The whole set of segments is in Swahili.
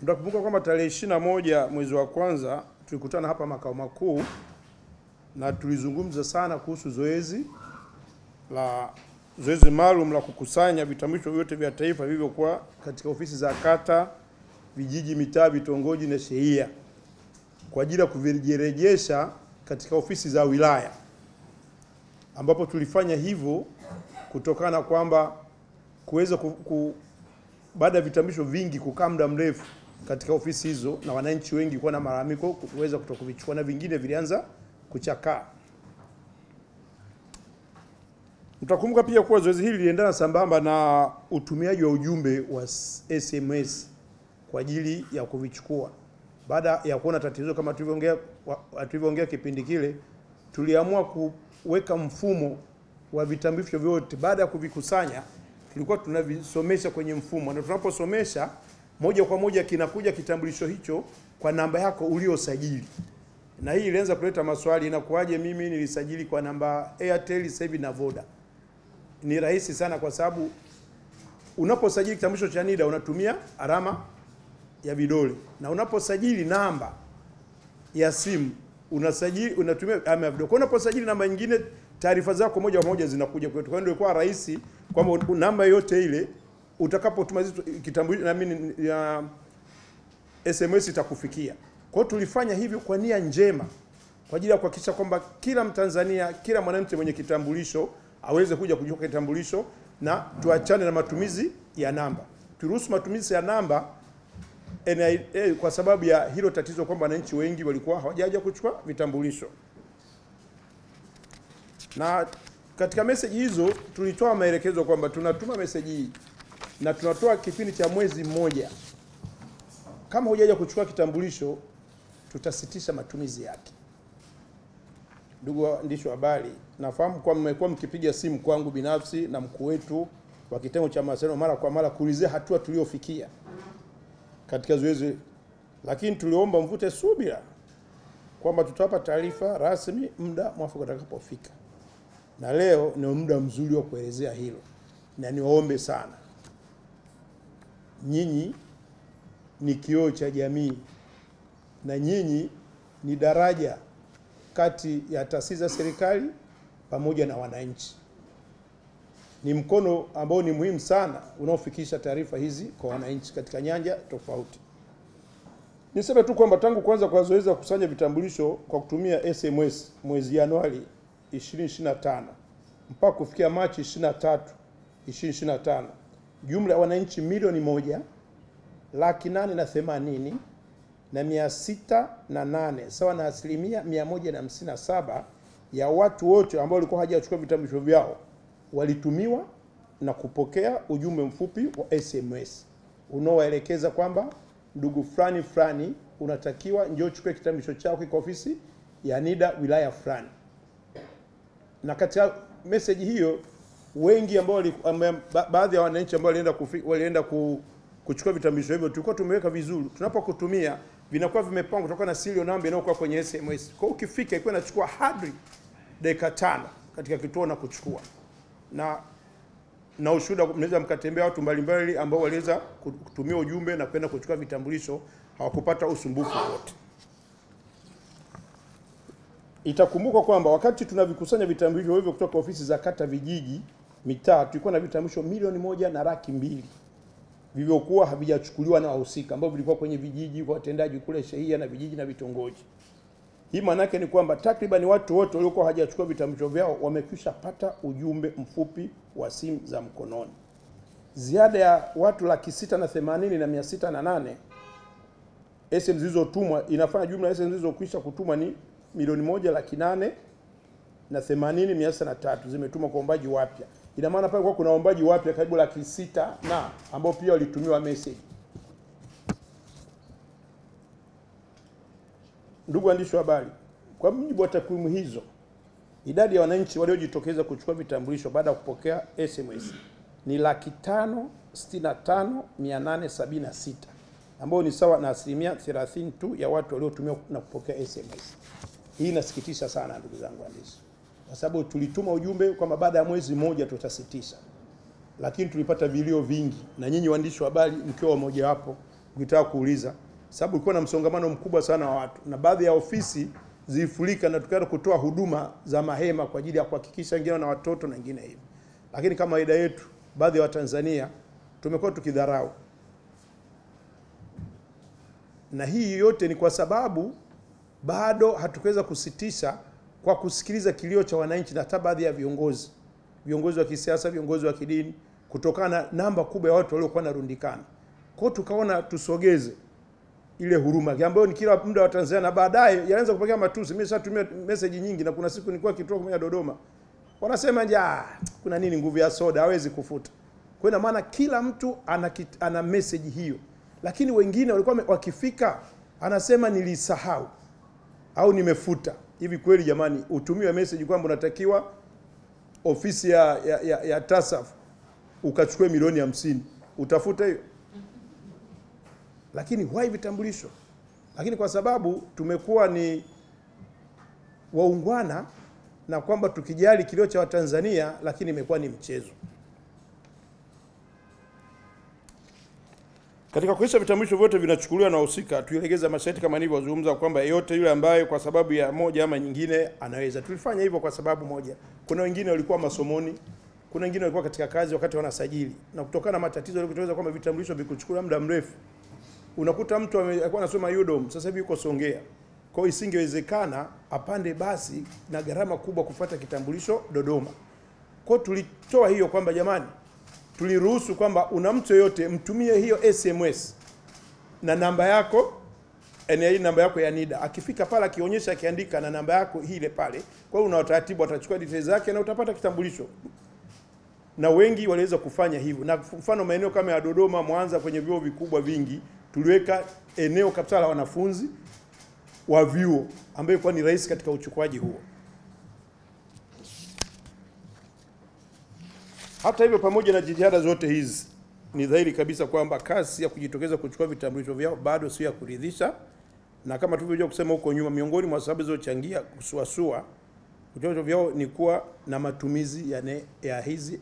Mtakumbuka kwamba tarehe 21 mwezi wa kwanza tulikutana hapa makao makuu na tulizungumza sana kuhusu zoezi maalum la kukusanya vitambulisho vyote vya taifa vilivyokuwa katika ofisi za kata, vijiji, mitaa, vitongoji na shehia kwa ajili ya kuvirejesha katika ofisi za wilaya, ambapo tulifanya hivyo kutokana kwamba kuweza baada ya vitambulisho vingi kukaa muda mrefu katika ofisi hizo na wananchi wengi kuwa na malalamiko kuweza kutokuvichukua na vingine vilianza kuchakaa. Mtakumbuka pia kuwa zoezi hili liliendana sambamba na utumiaji wa ujumbe wa SMS kwa ajili ya kuvichukua. Baada ya kuona tatizo kama tulivyoongea kipindi kile, tuliamua kuweka mfumo wa vitambulisho vyote. Baada ya kuvikusanya, tulikuwa tunavisomesha kwenye mfumo, na tunaposomesha moja kwa moja kinakuja kitambulisho hicho kwa namba yako uliosajili. Na hii ilianza kuleta maswali, inakuaje mimi nilisajili kwa namba Airtel sasa hivi na Voda? Ni rahisi sana, kwa sababu unaposajili kitambulisho cha NIDA unatumia alama ya vidole, na unaposajili namba ya simu unatumia alama ya vidole. Kwa unaposajili namba nyingine, taarifa zako moja kwa moja zinakuja kwetu. Kwa hiyo ilikuwa rahisi kwamba namba yote ile utakapotuma kitambulisho na mimi ya SMS itakufikia. Kwa hiyo tulifanya hivyo kwa nia njema kwa ajili ya kuhakikisha kwamba kila Mtanzania, kila mwananchi mwenye kitambulisho aweze kuja kuchukua kitambulisho, na tuachane na matumizi ya namba. Turuhusu matumizi ya namba NIA kwa sababu ya hilo tatizo kwamba wananchi wengi walikuwa hawajaja kuchukua vitambulisho. Na katika message hizo tulitoa maelekezo kwamba tunatuma message hii na tunatoa kipindi cha mwezi mmoja. Kama hujaja kuchukua kitambulisho, tutasitisha matumizi yake. Ndugu waandishi wa habari, nafahamu kwa mmekuwa mkipiga simu kwangu binafsi na mkuu wetu wa kitengo cha mawasiliano mara kwa mara kuulizia hatua tuliofikia katika zoezi, lakini tuliomba mvute subira kwamba tutawapa taarifa rasmi muda mwafaka utakapofika. Na leo ni muda mzuri wa kuelezea hilo, na niwaombe sana, nyinyi ni kioo cha jamii, na nyinyi ni daraja kati ya taasisi za serikali pamoja na wananchi. Ni mkono ambao ni muhimu sana unaofikisha taarifa hizi kwa wananchi katika nyanja tofauti. Niseme tu kwamba tangu kwanza kwa zoezi la kukusanya vitambulisho kwa kutumia SMS mwezi Januari 2025 mpaka kufikia Machi 23, 2025, jumla ya wananchi 1,880,608 sawa na 157% ya watu wote ambao walikuwa hawajachukua vitambulisho vyao walitumiwa na kupokea ujumbe mfupi wa SMS unaoelekeza kwamba ndugu fulani fulani unatakiwa njoo chukue kitambulisho chako kwa ofisi ya NIDA wilaya fulani. Na katika message hiyo wengi ambao baadhi ya wananchi ambao walienda kuchukua vitambulisho hivyo tulikuwa tumeweka vizuri. Tunapokutumia vinakuwa vimepangwa kutokana na serial number inayokuwa kwenye SMS. Kwa hiyo ukifika ilikuwa inachukua hadi dakika 5 katika kituo na kuchukua. Na ushuhuda, mnaweza mkatembea watu mbalimbali ambao waliweza kutumia ujumbe na kwenda kuchukua vitambulisho, hawakupata usumbufu wote. Itakumbuka kwamba wakati tunavikusanya vitambulisho hivyo kutoka ofisi za kata, vijiji, mitaa, tulikuwa na vitambulisho 1,200,000 vilivyokuwa havijachukuliwa na wahusika ambao vilikuwa kwenye vijiji kwa watendaji kule shehia na vijiji na vitongoji. Hii maana yake ni kwamba takriban watu wote waliokuwa hawajachukua vitambulisho vyao wamekwisha pata ujumbe mfupi wa simu za mkononi. Ziada ya watu 680,608 SMS zilizotumwa inafanya jumla ya SMS zilizokwisha kutumwa ni 1,880,903 zimetumwa kwa waombaji wapya. Ina maana pale kwa kuna waombaji wapya karibu 600,000 na ambao pia walitumiwa message. Ndugu waandishi wa habari, kwa mujibu wa takwimu hizo, idadi ya wananchi waliojitokeza kuchukua vitambulisho baada ya kupokea SMS ni 565,876 ambao ni sawa na 30% tu ya watu waliotumia na kupokea SMS. Hii inasikitisha sana ndugu zangu waandishi, kwa sababu tulituma ujumbe kwamba baada ya mwezi mmoja tutasitisha, lakini tulipata vilio vingi, na nyinyi waandishi wa habari mkiwa mmoja wapo ukitaka kuuliza, sababu kulikuwa na msongamano mkubwa sana wa watu na baadhi ya ofisi zilifurika na tukaenda kutoa huduma za mahema kwa ajili ya kuhakikisha wengine na watoto na wengine hivi. Lakini kama kawaida yetu, baadhi ya Watanzania tumekuwa tukidharau. Na hii yote ni kwa sababu bado hatukuweza kusitisha kwa kusikiliza kilio cha wananchi na hata baadhi ya viongozi wa kisiasa, viongozi wa kidini, kutokana na namba kubwa ya watu waliokuwa narundikana. Kwa tukaona tusogeze ile huruma ambayo ni kila muda wa Tanzania, na baadaye yanaanza kupokea matusi. Mimi nishatumia message nyingi, na kuna siku nilikuwa kituo kwa Dodoma, wanasema kuna nini, nguvu ya soda hawezi kufuta. Kwa hiyo maana kila mtu ana message hiyo, lakini wengine walikuwa wakifika anasema nilisahau au nimefuta. Hivi kweli jamani, utumiwe message kwamba unatakiwa ofisi ya TASAF ukachukue milioni 50, utafuta hiyo? Lakini why vitambulisho? Lakini kwa sababu tumekuwa ni waungwana na kwamba tukijali kilio cha Watanzania, lakini imekuwa ni mchezo. Katika kuhakikisha vitambulisho vyote vinachukuliwa na wahusika, tuilegeza masharti kama nilivyozungumza kwamba yeyote yule ambaye kwa sababu ya moja ama nyingine anaweza. Tulifanya hivyo kwa sababu moja. Kuna wengine walikuwa masomoni, kuna wengine walikuwa katika kazi wakati wanasajili, na kutokana na matatizo yaliyotokeza kwamba vitambulisho vikuchukua muda mrefu. Unakuta mtu alikuwa anasoma UDOM, sasa hivi yuko Songea. Kwa hiyo isingewezekana apande basi na gharama kubwa kufuata kitambulisho Dodoma. Kwa hiyo tulitoa hiyo kwamba jamani, tuliruhusu kwamba una mtu yote mtumie hiyo SMS na namba yako, NID namba yako ya NIDA. Akifika pale akionyesha, akiandika na namba yako ile pale. Kwa hiyo una utaratibu, atachukua details zake na utapata kitambulisho. Na wengi waliweza kufanya hivyo. Na mfano maeneo kama ya Dodoma, Mwanza, kwenye vyuo vikubwa vingi tuliweka eneo kabisa la wanafunzi wa vyuo ambayo kwa ni rahisi katika uchukuaji huo. Hata hivyo, pamoja na jitihada zote hizi, ni dhahiri kabisa kwamba kasi ya kujitokeza kuchukua vitambulisho vyao bado sio ya kuridhisha. Na kama tulivyojua kusema huko nyuma, miongoni mwa sababu zilizochangia kusuasua vitambulisho vyao ni kuwa na matumizi ya hizi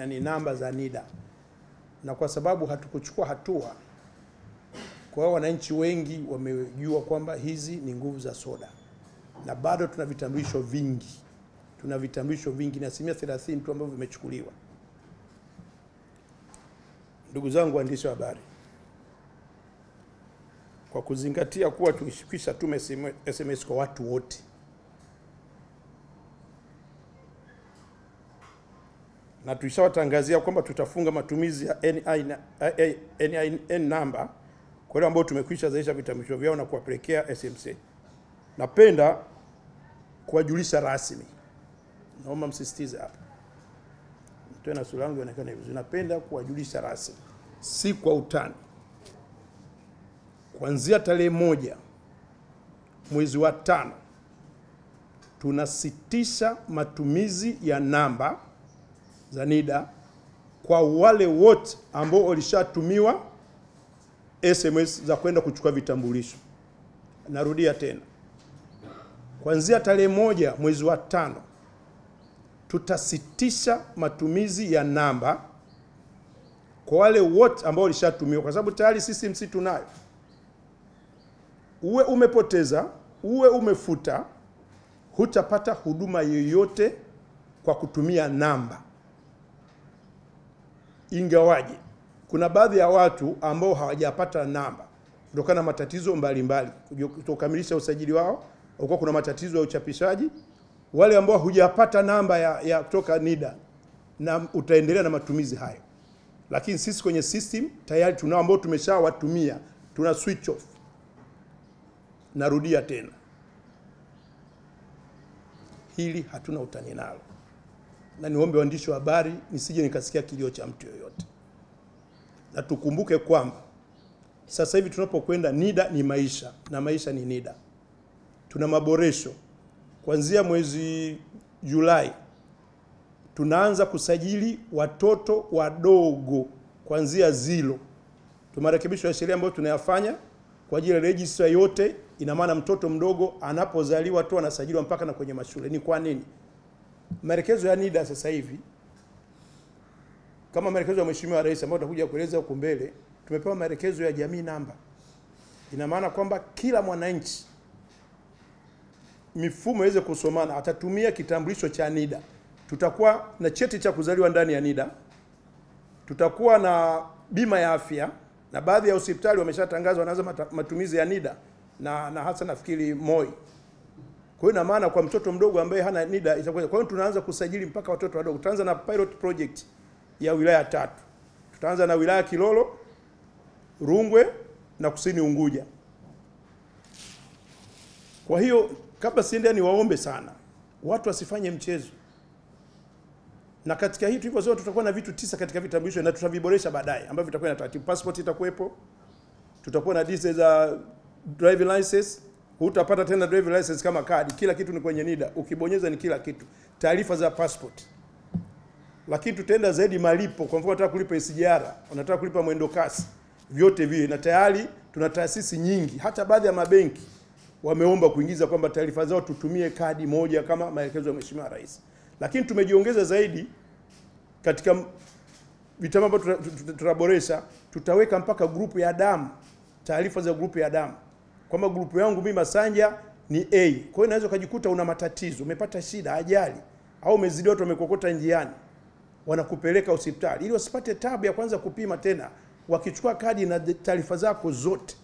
ni namba za NIDA. Na kwa sababu hatukuchukua hatua, kwa hiyo wananchi wengi wamejua kwamba hizi ni nguvu za soda. Na bado tuna vitambulisho vingi. Tuna vitambulisho vingi na 30% tu ambavyo vimechukuliwa. Ndugu zangu waandishi wa habari, kwa kuzingatia kuwa tulikwisha tume SMS kwa watu wote, na tulishawatangazia kwamba tutafunga matumizi ya NIN namba kwa wale ambao tumekwisha zaisha vitambulisho vyao na kuwapelekea SMC. Napenda kuwajulisha rasmi, naomba msisitize hapa, tena sura yangu inaonekana hivi, napenda kuwajulisha rasmi, si kwa utani, kuanzia tarehe 1 mwezi wa 5 tunasitisha matumizi ya namba za NIDA kwa wale wote ambao walishatumiwa SMS za kwenda kuchukua vitambulisho. Narudia tena, kuanzia tarehe 1 mwezi wa 5 tutasitisha matumizi ya namba kwa wale wote ambao walishatumiwa, kwa sababu tayari system tunayo. Uwe umepoteza, uwe umefuta, hutapata huduma yoyote kwa kutumia namba. Ingawaje kuna baadhi ya watu ambao hawajapata namba kutokana na matatizo mbalimbali kutokamilisha usajili wao, au kuna matatizo ya uchapishaji, wale ambao hujapata namba ya kutoka NIDA, na utaendelea na matumizi hayo. Lakini sisi kwenye system tayari tunao ambao tumeshawatumia, tuna switch off. Narudia tena, hili hatuna utani nalo, na niombe waandishi wa habari nisije nikasikia kilio cha mtu yoyote. Na tukumbuke kwamba sasa hivi tunapokwenda, NIDA ni maisha na maisha ni NIDA. Tuna maboresho. Kuanzia mwezi Julai tunaanza kusajili watoto wadogo kuanzia 0. Tumarekebisho ya sheria ambayo tunayafanya kwa ajili ya register yote. Ina maana mtoto mdogo anapozaliwa tu anasajiliwa mpaka na kwenye mashule. Ni kwa nini? Maelekezo ya NIDA sasa hivi, kama maelekezo ya Mheshimiwa Rais ambayo tutakuja kueleza huko mbele, tumepewa maelekezo ya jamii namba. Ina maana kwamba kila mwananchi mifumo iweze kusomana, atatumia kitambulisho cha NIDA. Tutakuwa na cheti cha kuzaliwa ndani ya NIDA. Tutakuwa na bima ya afya, na baadhi ya hospitali wameshatangaza wanaanza matumizi ya NIDA na hasa nafikiri MOI. Kwa hiyo ina maana kwa mtoto mdogo ambaye hana NIDA itakuwa. Kwa hiyo tunaanza kusajili mpaka watoto wadogo. Tutaanza na pilot project ya wilaya 3. Tutaanza na wilaya Kilolo, Rungwe na Kusini Unguja. Kwa hiyo kabla siende, ni waombe sana watu wasifanye mchezo. Na katika hii tulivyozoea, tutakuwa na vitu 9 katika vitambulisho na tutaviboresha baadaye, ambavyo vitakuwa na taratibu. Passport itakuwepo, tutakuwa na details za driving license. Hutapata tena driving license kama kadi, kila kitu ni kwenye NIDA. Ukibonyeza ni kila kitu, taarifa za passport. Lakini tutaenda zaidi malipo. Kwa mfano unataka kulipa SGR, unataka kulipa mwendo kasi, vyote vile. Na tayari tuna taasisi nyingi, hata baadhi ya mabenki wameomba kuingiza kwamba taarifa zao tutumie kadi moja kama maelekezo ya Mheshimiwa Rais. Lakini tumejiongeza zaidi katika vitabu ambavyo tutaboresha. Tutaweka mpaka grupu ya damu, taarifa za grupu ya damu, kwamba grupu yangu mimi Masanja ni A. Kwa hiyo unaweza kujikuta una matatizo, umepata shida, ajali, au umezidi watu wamekokota njiani, wanakupeleka hospitali ili wasipate tabu ya kwanza kupima tena. Wakichukua kadi na taarifa zako zote,